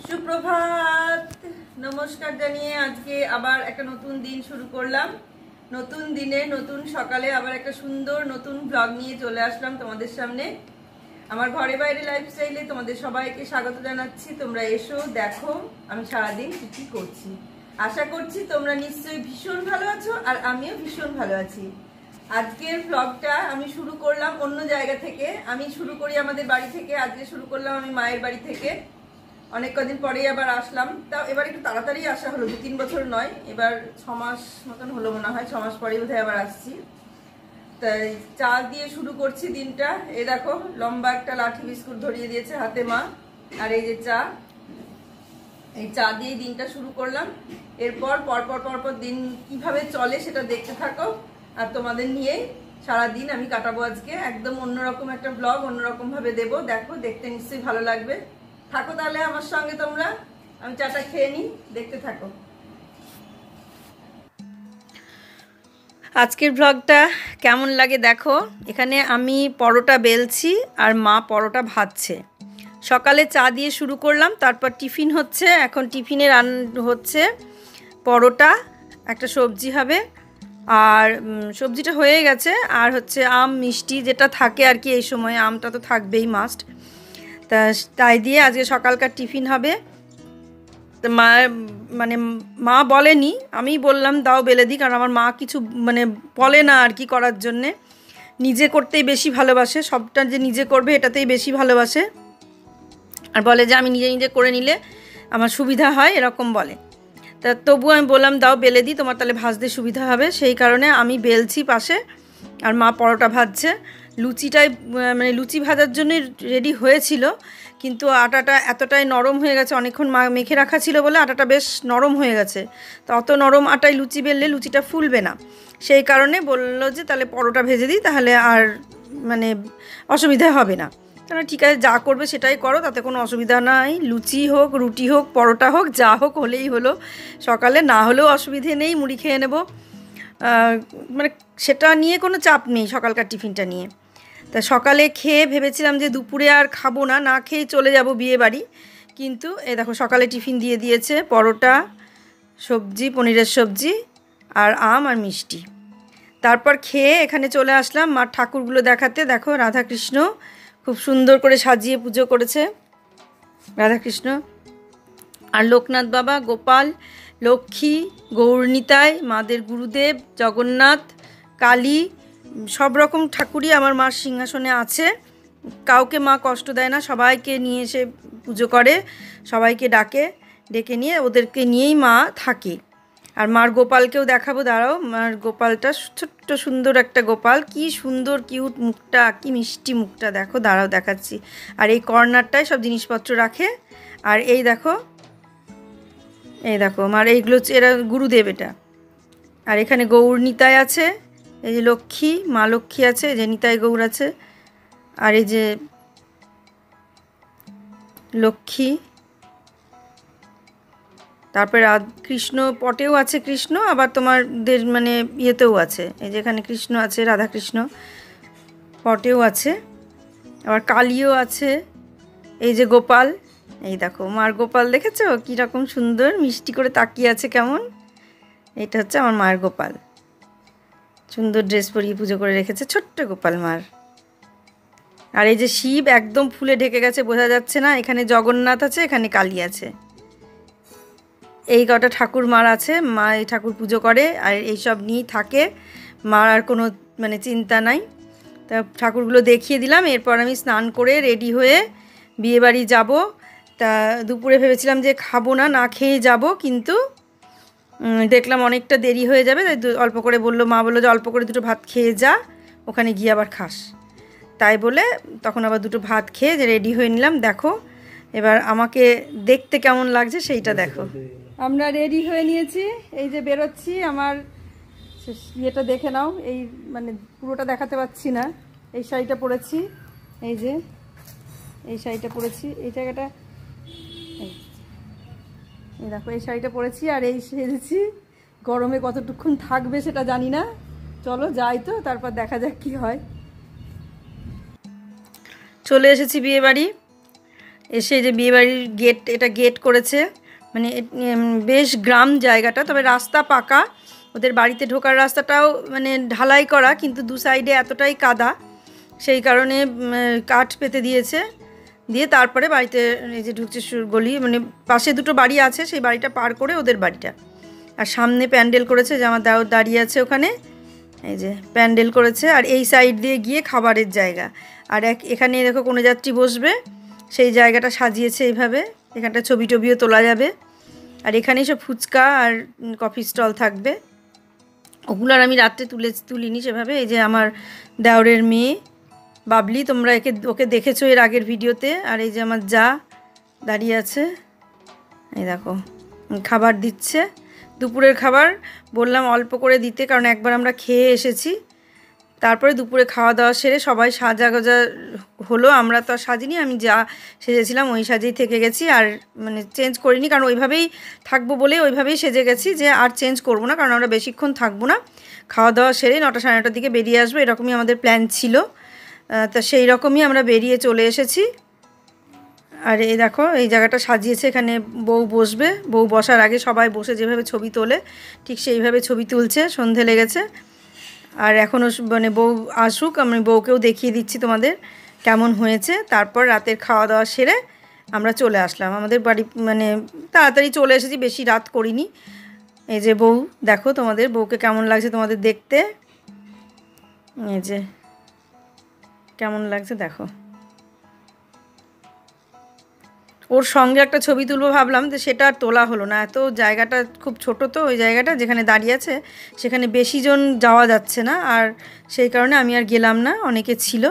সুপ্রভাত, নমস্কার জানিয়ে আজকে আবার একটা নতুন দিন শুরু করলাম। নতুন দিনে নতুন সকালে আবার একটা সুন্দর নতুন ব্লগ নিয়ে চলে আসলাম তোমাদের সামনে। আমার ঘরে বাইরে লাইফস্টাইলে তোমাদের সবাইকে স্বাগত জানাচ্ছি। তোমরা এসো, দেখো আমি সারাদিন কি কি করছি। আশা করছি তোমরা নিশ্চয়ই ভীষণ ভালো আছো আর আমিও ভীষণ ভালো আছি। আজকের ব্লগটা আমি শুরু করলাম অন্য জায়গা থেকে। আমি শুরু করি আমাদের বাড়ি থেকে। আজকে শুরু করলাম আমি মায়ের বাড়ি থেকে। অনেক কদিন পরেই আবার আসলাম, তাও এবার একটু তাড়াতাড়ি আসা হলো, 2-3 বছর নয়, এবার 6 মাস মতন হলো মনে হয়। 6 মাস পরেই বোধহয় আবার আসছি। তাই চা দিয়ে শুরু করছি দিনটা। এই দেখো লম্বা একটা লাঠি বিস্কুট ধরিয়ে দিয়েছে হাতে মা, আর এই যে চা। এই চা দিয়ে দিনটা শুরু করলাম। এরপর পরপর দিন কিভাবে চলে সেটা দেখতে থাকো, আর তোমাদের নিয়েই সারাদিন আমি কাটাবো আজকে। একদম অন্যরকম একটা ব্লগ অন্যরকম ভাবে দেবো, দেখো, দেখতে নিশ্চয়ই ভালো লাগবে। থাকো তাহলে আমার সঙ্গে তোমরা। আমি চাটা খেয়ে নিই, দেখতে থাকো। আজকের ব্লগটা কেমন লাগে দেখো। এখানে আমি পরোটা বেলছি আর মা পরোটা ভাজছে। সকালে চা দিয়ে শুরু করলাম, তারপর টিফিন হচ্ছে। এখন টিফিনে হচ্ছে পরোটা, একটা সবজি হবে, আর সবজিটা হয়ে গেছে। আর হচ্ছে আম মিষ্টি যেটা থাকে আর কি, এই সময় আমটা তো থাকবেই মাস্ট। তাই দিয়ে আজকে সকালকার টিফিন হবে। তো মা বলেনি, আমি বললাম দাও বেলে দিই, কারণ আমার মা কিছু বলে না আর কি করার জন্যে। নিজে করতেই বেশি ভালোবাসে, সবটা যে নিজে করবে এটাতেই বেশি ভালোবাসে, আর বলে যে আমি নিজে নিজে করে নিলে আমার সুবিধা হয়, এরকম বলে। তা তবুও আমি বললাম দাও বেলে দিই, তোমার তাহলে ভাজতে সুবিধা হবে। সেই কারণে আমি বেলছি পাশে, আর মা পরোটা ভাজছে। লুচিটাই লুচি ভাজার জন্যই রেডি হয়েছিল, কিন্তু আটাটা এতটাই নরম হয়ে গেছে, অনেকক্ষণ মেখে রাখা ছিল বলে আটাটা বেশ নরম হয়ে গেছে। তো অত নরম আটায় লুচি বেললে লুচিটা ফুলবে না। সেই কারণে বললো যে তাহলে পরোটা ভেজে দিই, তাহলে আর অসুবিধা হবে না। তাহলে ঠিক আছে, যা করবে সেটাই করো, তাতে কোনো অসুবিধা নাই। লুচি হোক, রুটি হোক, পরোটা হোক, যা হোক হলেই হলো। সকালে না হলেও অসুবিধে নেই, মুড়ি খেয়ে নেব। সেটা নিয়ে কোনো চাপ নেই সকালকার টিফিনটা নিয়ে। তা সকালে খেয়ে ভেবেছিলাম যে দুপুরে আর খাবো না, না খেয়ে চলে যাব বিয়ে বাড়ি। কিন্তু এই দেখো সকালে টিফিন দিয়ে দিয়েছে পরোটা, সবজি, পনিরের সবজি, আর আম আর মিষ্টি। তারপর খেয়ে এখানে চলে আসলাম মার ঠাকুরগুলো দেখাতে। দেখো রাধাকৃষ্ণ খুব সুন্দর করে সাজিয়ে পুজো করেছে, রাধাকৃষ্ণ আর লোকনাথ বাবা, গোপাল, লক্ষ্মী, গৌরনিতাই, মাদের গুরুদেব, জগন্নাথ, কালী, সব রকম ঠাকুরই আমার মার সিংহাসনে আছে। কাউকে মা কষ্ট দেয় না, সবাইকে নিয়ে এসে পুজো করে, সবাইকে ডেকে নিয়ে ওদেরকে নিয়েই মা থাকে। আর মার গোপালকেও দেখাবো, দাঁড়াও। মার গোপালটা ছোট্ট সুন্দর একটা গোপাল, কি সুন্দর কিউট মুখটা, কি মিষ্টি মুখটা, দেখো, দাঁড়াও দেখাচ্ছি। আর এই কর্নারটায় সব জিনিসপত্র রাখে। আর এই দেখো মার এইগুলো এরা গুরুদেব এটা। আর এখানে গৌর নিতাই আছে, এই যে লক্ষ্মী, মা লক্ষ্মী আছে, এই যে নিতাই গৌর আছে, আর এই যে লক্ষ্মী। তারপরে কৃষ্ণ পটেও আছে, কৃষ্ণ আবার তোমাদের ইয়েতেও আছে, এই যে এখানে কৃষ্ণ আছে, রাধাকৃষ্ণ পটেও আছে, আবার কালীও আছে। এই যে গোপাল, এই দেখো মার গোপাল, দেখেছো কীরকম সুন্দর মিষ্টি করে তাকিয়ে আছে কেমন। এটা হচ্ছে আমার মায়ের গোপাল, সুন্দর ড্রেস পরিয়ে পুজো করে রেখেছে ছোট্ট গোপাল মার। আর এই যে শিব একদম ফুলে ঢেকে গেছে, বোঝা যাচ্ছে না। এখানে জগন্নাথ আছে, এখানে কালী আছে। এই কটা ঠাকুর মার আছে, মা এই ঠাকুর পুজো করে আর এইসব নিয়েই থাকে। মার আর কোনো চিন্তা নাই। তা ঠাকুরগুলো দেখিয়ে দিলাম। এরপর আমি স্নান করে রেডি হয়ে বিয়েবাড়ি যাব। তা দুপুরে ভেবেছিলাম যে খাবো না, না খেয়ে যাব, কিন্তু দেখলাম অনেকটা দেরি হয়ে যাবে, তাই অল্প করে মা বললো যে অল্প করে দুটো ভাত খেয়ে যা, ওখানে গিয়ে আবার খাস। তাই বলে তখন আবার দুটো ভাত খেয়ে যে রেডি হয়ে নিলাম। দেখো এবার আমাকে দেখতে কেমন লাগছে সেইটা দেখো। আমরা রেডি হয়ে নিয়েছি, এই যে বেরোচ্ছি। আমার ইয়েটা দেখে নাও, এই পুরোটা দেখাতে পাচ্ছি না। এই শাড়িটা পরেছি, এই যে এই শাড়িটা পরেছি, এই জায়গাটা এই দেখো, এই শাড়িটা পরেছি আর এই সেজেছি। গরমে কতটুকুন থাকবে সেটা জানি না, চলো যাই তো, তারপর দেখা যাক কি হয়। চলে এসেছি বিয়ে বাড়ি। এসে যে বিয়েবাড়ির গেট, এটা গেট করেছে, মানে বেশ গ্রাম জায়গাটা, তবে রাস্তা পাকা। ওদের বাড়িতে ঢোকার রাস্তাটাও মানে ঢালাই করা, কিন্তু দু সাইডে এতটাই কাদা, সেই কারণে কাঠ পেতে দিয়েছে, দিয়ে তারপরে বাড়িতে এই যে ঢুকছে গলি, মানে পাশে দুটো বাড়ি আছে, সেই বাড়িটা পার করে ওদের বাড়িটা। আর সামনে প্যান্ডেল করেছে, যে আমার দাও দাঁড়িয়ে আছে ওখানে, এই যে প্যান্ডেল করেছে। আর এই সাইড দিয়ে গিয়ে খাবারের জায়গা, আর এখানে দেখো কনেযাত্রী বসবে, সেই জায়গাটা সাজিয়েছে এইভাবে, এখানটা ছবি টবিও তোলা যাবে। আর এখানেই সব ফুচকা আর কফি স্টল থাকবে, ওগুলো আর আমি রাত্রে তুলিনি সেভাবে। এই যে আমার দেওরের মেয়ে বাবলি, তোমরা ওকে দেখেছো এর আগের ভিডিওতে। আর এই যে আমার যা দাঁড়িয়ে আছে, এই দেখো খাবার দিচ্ছে, দুপুরের খাবার বললাম অল্প করে দিতে, কারণ একবার আমরা খেয়ে এসেছি। তারপরে দুপুরে খাওয়া দাওয়া সেরে সবাই সাজাগোজা হলো, আমরা তো আর সাজিনি, আমি যা সেজেছিলাম ওই সাজেই থেকে গেছি, আর মানে চেঞ্জ করিনি, কারণ ওইভাবেই থাকবো বলে ওইভাবেই সেজে গেছি, যে আর চেঞ্জ করব না, কারণ আমরা বেশিক্ষণ থাকবো না। খাওয়া দাওয়া সেরে 9টা সাড়ে 9টার দিকে বেরিয়ে আসবো, এরকমই আমাদের প্ল্যান ছিল। তা সেই রকমই আমরা বেরিয়ে চলে এসেছি। আর এই দেখো এই জায়গাটা সাজিয়েছে, এখানে বউ বসবে, বউ বসার আগে সবাই বসে যেভাবে ছবি তোলে ঠিক সেইভাবে ছবি তুলছে, সন্ধে লেগেছে। আর এখনও মানে বউ আসুক, আমি বউকেও দেখিয়ে দিচ্ছি তোমাদের কেমন হয়েছে। তারপর রাতের খাওয়া দাওয়া সেরে আমরা চলে আসলাম আমাদের বাড়ি, মানে তাড়াতাড়ি চলে এসেছি, বেশি রাত করিনি। এই যে বউ, দেখো তোমাদের বউকে কেমন লাগছে তোমাদের দেখতে, এই যে কেমন লাগছে দেখো। ওর সঙ্গে একটা ছবি তুলবো ভাবলাম, যে সেটা আর তোলা হলো না, এত জায়গাটা খুব ছোট, তো ওই জায়গাটা যেখানে দাঁড়িয়ে আছে সেখানে বেশি জন যাওয়া যাচ্ছে না, আর সেই কারণে আমি আর গেলাম না, অনেকে ছিল।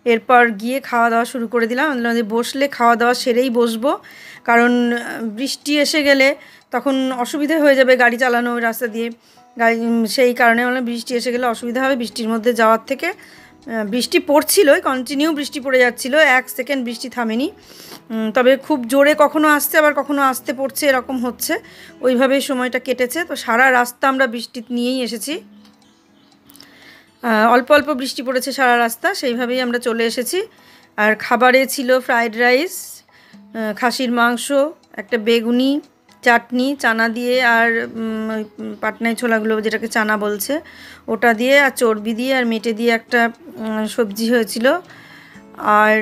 এরপর গিয়ে খাওয়া দাওয়া শুরু করে দিলাম, বসলে খাওয়া দাওয়া সেরেই বসবো, কারণ বৃষ্টি এসে গেলে তখন অসুবিধা হয়ে যাবে গাড়ি চালানো ওই রাস্তা দিয়ে, সেই কারণে বৃষ্টি এসে গেলে অসুবিধা হবে, বৃষ্টির মধ্যে যাওয়ার থেকে। বৃষ্টি পড়ছিলই, কন্টিনিউ বৃষ্টি পড়ে যাচ্ছিলো, 1 সেকেন্ড বৃষ্টি থামেনি, তবে খুব জোরে কখনো আসছে আবার কখনো আসতে পড়ছে, এরকম হচ্ছে, ওইভাবেই সময়টা কেটেছে। তো সারা রাস্তা আমরা বৃষ্টি নিয়েই এসেছি, অল্প অল্প বৃষ্টি পড়েছে সারা রাস্তা, সেইভাবেই আমরা চলে এসেছি। আর খাবারে ছিল ফ্রাইড রাইস, খাসির মাংস, একটা বেগুনি, চাটনি চানা দিয়ে, আর ওই পাটনাই ছোলাগুলো যেটাকে চানা বলছে ওটা দিয়ে, আর চর্বি দিয়ে, আর মেটে দিয়ে একটা সবজি হয়েছিল, আর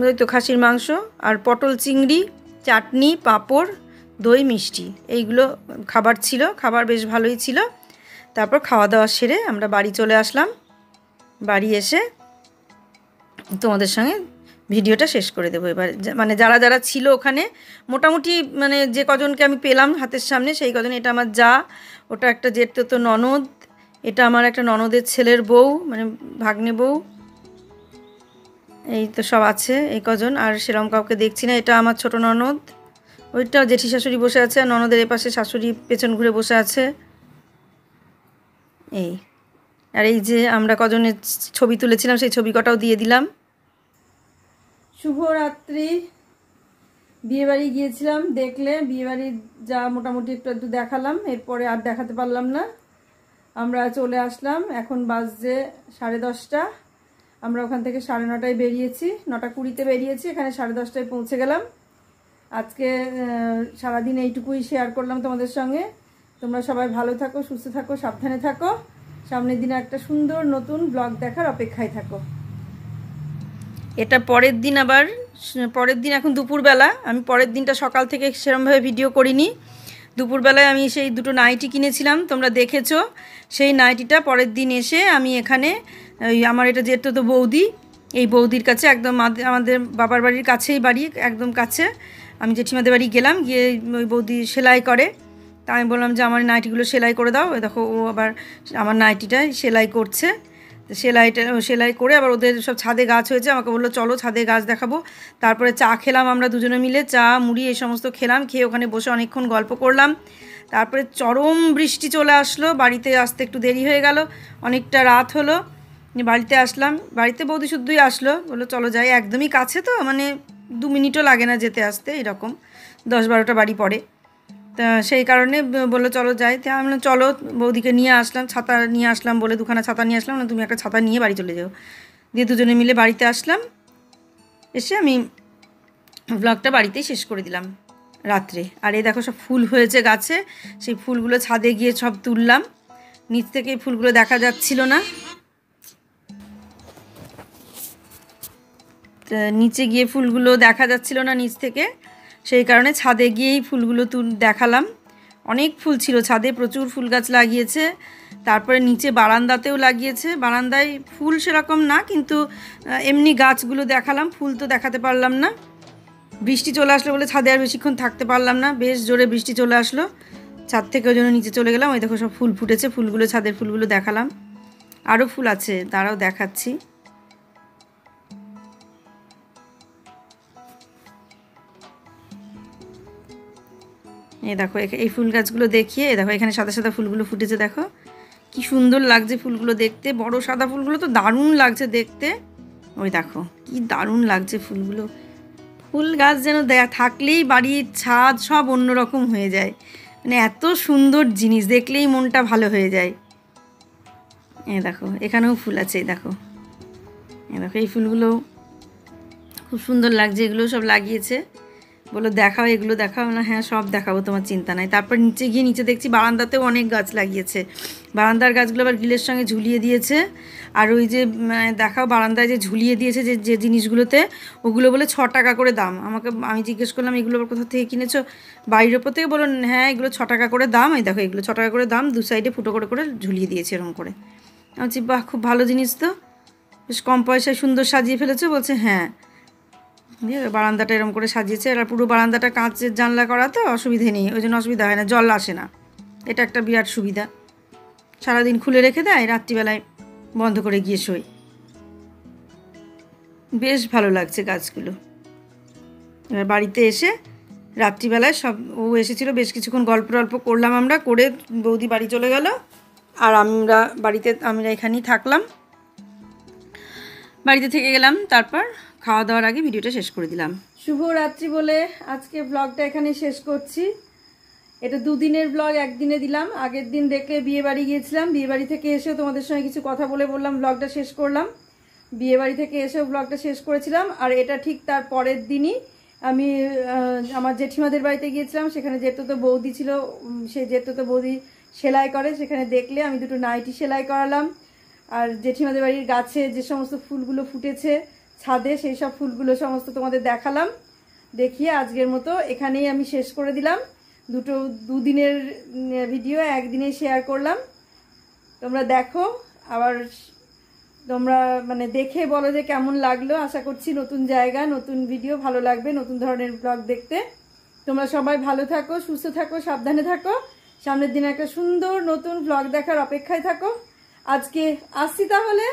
ওই তো খাসির মাংস, আর পটল চিংড়ি, চাটনি, পাঁপড়, দই, মিষ্টি, এইগুলো খাবার ছিল। খাবার বেশ ভালোই ছিল। তারপর খাওয়া দাওয়া সেরে আমরা বাড়ি চলে আসলাম, বাড়ি এসে তোমাদের সঙ্গে ভিডিওটা শেষ করে দেবো এবার। মানে যারা যারা ছিল ওখানে, মোটামুটি মানে যে কজনকে আমি পেলাম হাতের সামনে সেই কজন, এটা আমার যা, ওটা একটা জেঠতো ননদ, এটা আমার একটা ননদের ছেলের বউ, মানে ভাগ্নে বউ, এই তো সব আছে এই কজন। আর সেরকম কাউকে দেখছি না, এটা আমার ছোট ননদ, ওইটা জেঠি শাশুড়ি বসে আছে, আর ননদের এপাশে শাশুড়ি পেছন ঘুরে বসে আছে, এই। আর এই যে আমরা কজনের ছবি তুলেছিলাম সেই ছবি কটাও দিয়ে দিলাম। শুভরাত্রি। বিয়েবাড়ি গিয়েছিলাম, দেখলে বিয়েবাড়ির যা মোটামুটি একটু দেখালাম, এরপরে আর দেখাতে পারলাম না। আমরা চলে আসলাম, এখন বাজছে 10:30। আমরা ওখান থেকে 9:30টায় বেরিয়েছি, 9:20-তে বেরিয়েছি, এখানে 10:30টায় পৌঁছে গেলাম। আজকে সারাদিন এইটুকুই শেয়ার করলাম তোমাদের সঙ্গে। তোমরা সবাই ভালো থাকো, সুস্থ থাকো, সাবধানে থাকো, সামনের দিনে একটা সুন্দর নতুন ব্লগ দেখার অপেক্ষায় থাকো। এটা পরের দিন, আবার পরের দিন এখন দুপুরবেলা, আমি পরের দিনটা সকাল থেকে সেরমভাবে ভিডিও করিনি। দুপুরবেলায় আমি সেই দুটো নাইটি কিনেছিলাম, তোমরা দেখেছো, সেই নাইটিটা পরের দিন এসে আমি এখানে ওই আমার এটা যেহেতু তো বৌদি, এই বৌদির কাছে একদম আমাদের বাবার বাড়ির কাছেই বাড়ি, একদম কাছে, আমি জেঠিমাদের বাড়ি গেলাম, গিয়ে ওই বৌদি সেলাই করে, তা আমি বললাম যে আমার নাইটিগুলো সেলাই করে দাও। দেখো ও আবার আমার নাইটিটাই সেলাই করছে, সেলাই করে আবার ওদের সব ছাদে গাছ হয়েছে, আমাকে বললো চলো ছাদে গাছ দেখাবো। তারপরে চা খেলাম আমরা দুজনে মিলে, চা মুড়ি এই সমস্ত খেলাম, খেয়ে ওখানে বসে অনেকক্ষণ গল্প করলাম। তারপরে চরম বৃষ্টি চলে আসলো, বাড়িতে আসতে একটু দেরি হয়ে গেল, অনেকটা রাত হলো, বাড়িতে আসলাম। বাড়িতে বৌদি শুদ্ধই আসলো, বললো চলো যাই, একদমই কাছে তো, মানে 2 মিনিটও লাগে না যেতে আসতে, এরকম 10-12টা বাড়ি পড়ে, তা সেই কারণে বললো চলো যাই। তা আমি চলো, বৌদিকে নিয়ে আসলাম, ছাতা নিয়ে আসলাম বলে 2খানা ছাতা নিয়ে আসলাম, না তুমি একটা ছাতা নিয়ে বাড়ি চলে যাও, দিয়ে দুজনে মিলে বাড়িতে আসলাম। এসে আমি ব্লগটা বাড়িতেই শেষ করে দিলাম রাত্রে। আর এই দেখো সব ফুল হয়েছে গাছে, সেই ফুলগুলো ছাদে গিয়ে সব তুললাম। নিচ থেকে এই ফুলগুলো দেখা যাচ্ছিল না, নিচে গিয়ে ফুলগুলো দেখা যাচ্ছিল না নিচ থেকে, সেই কারণে ছাদে গিয়েই ফুলগুলো দেখালাম। অনেক ফুল ছিল ছাদে, প্রচুর ফুল গাছ লাগিয়েছে। তারপরে নিচে বারান্দাতেও লাগিয়েছে। বারান্দায় ফুল সেরকম না, কিন্তু এমনি গাছগুলো দেখালাম, ফুল তো দেখাতে পারলাম না। বৃষ্টি চলে আসলো বলে ছাদে আর বেশিক্ষণ থাকতে পারলাম না, বেশ জোরে বৃষ্টি চলে আসলো। ছাদ থেকে ওই জন্য নিচে চলে গেলাম। ওই দেখো সব ফুল ফুটেছে, ফুলগুলো ছাদের ফুলগুলো দেখালাম। আরও ফুল আছে, তারাও দেখাচ্ছি। এই দেখো এই ফুল গাছগুলো দেখিয়ে, দেখো এখানে সাদা সাদা ফুলগুলো ফুটেছে, দেখো কি সুন্দর লাগছে ফুলগুলো দেখতে। বড় সাদা ফুলগুলো তো দারুণ লাগছে দেখতে। ওই দেখো কি দারুণ লাগছে ফুলগুলো। ফুল গাছ যেন থাকলেই বাড়ির ছাদ সব অন্যরকম হয়ে যায়, মানে এত সুন্দর জিনিস, দেখলেই মনটা ভালো হয়ে যায়। এই দেখো এখানেও ফুল আছে, এই দেখো এই ফুলগুলো খুব সুন্দর লাগছে। এগুলো সব লাগিয়েছে, বলো দেখাও, এগুলো দেখাও না। হ্যাঁ সব দেখাবো, তোমার চিন্তা নাই। তারপর নিচে গিয়ে নিচে দেখছি বারান্দাতেও অনেক গাছ লাগিয়েছে। বারান্দার গাছগুলো আবার গ্রিলের সঙ্গে ঝুলিয়ে দিয়েছে। আর ওই যে দেখাও বারান্দায় যে ঝুলিয়ে দিয়েছে যে জিনিসগুলোতে, ওগুলো বলে 6 টাকা করে দাম। আমি জিজ্ঞেস করলাম এগুলো কোথা থেকে কিনেছো, বাড়ির ওপর থেকে। বলুন হ্যাঁ এগুলো 6 টাকা করে দাম। এই দেখো এগুলো 6 টাকা করে দাম, দু সাইডে ফুটো করে করে ঝুলিয়ে দিয়েছে এরকম করে। আমি বলছি বাহ, খুব ভালো জিনিস তো, বেশ কম পয়সায় সুন্দর সাজিয়ে ফেলেছে। বলছে হ্যাঁ, দিয়ে বারান্দাটা এরকম করে সাজিয়েছে। আর পুরো বারান্দাটা কাঁচের জানলা করা, তো অসুবিধে নেই, ওই জন্য অসুবিধা হয় না, জল আসে না। এটা একটা বিরাট সুবিধা। সারাদিন খুলে রেখে দেয়, রাত্রিবেলায় বন্ধ করে গিয়ে শোয়। বেশ ভালো লাগছে গাছগুলো। এবার বাড়িতে এসে রাত্রিবেলায় সব ও এসেছিলো, বেশ কিছুক্ষণ গল্প টল্প করলাম আমরা, করে বৌদি বাড়ি চলে গেল। আর আমরা এখানেই থাকলাম, বাড়িতে থেকে গেলাম। তারপর খাওয়া দাওয়ার আগে ভিডিওটা শেষ করে দিলাম। শুভ রাত্রি বলে আজকে ব্লগটা এখানে শেষ করছি। এটা 2 দিনের ব্লগ, একদিনে দিলাম। আগের দিন দেখে বিয়ে বাড়ি গিয়েছিলাম, বিয়ে বাড়ি থেকে এসেও তোমাদের সঙ্গে কিছু কথা বললাম, ব্লগটা শেষ করলাম। বিয়ে বাড়ি থেকে এসেও ব্লগটা শেষ করেছিলাম। আর এটা ঠিক তার পরের দিনই আমি আমার জেঠিমাদের বাড়িতে গিয়েছিলাম। সেখানে জেঠতো বৌদি ছিল, সেই জেঠতো বৌদি সেলাই করে, সেখানে দেখলে আমি 2টো নাইটি সেলাই করালাম। আর জেঠিমাদের বাড়ির গাছে যে সমস্ত ফুলগুলো ফুটেছে ছাদে, সেই সব ফুলগুলো সমস্ত তোমাদের দেখালাম। দেখিয়ে আজকের মতো এখানেই আমি শেষ করে দিলাম। 2 দিনের ভিডিও একদিনে শেয়ার করলাম। তোমরা দেখো, আবার তোমরা মানে দেখে বলো যে কেমন লাগলো। আশা করছি নতুন জায়গা, নতুন ভিডিও ভালো লাগবে, নতুন ধরনের ব্লগ দেখতে। তোমরা সবাই ভালো থাকো, সুস্থ থাকো, সাবধানে থাকো। সামনের দিনে একটা সুন্দর নতুন ব্লগ দেখার অপেক্ষায় থাকো। আজকে আসছি তাহলে।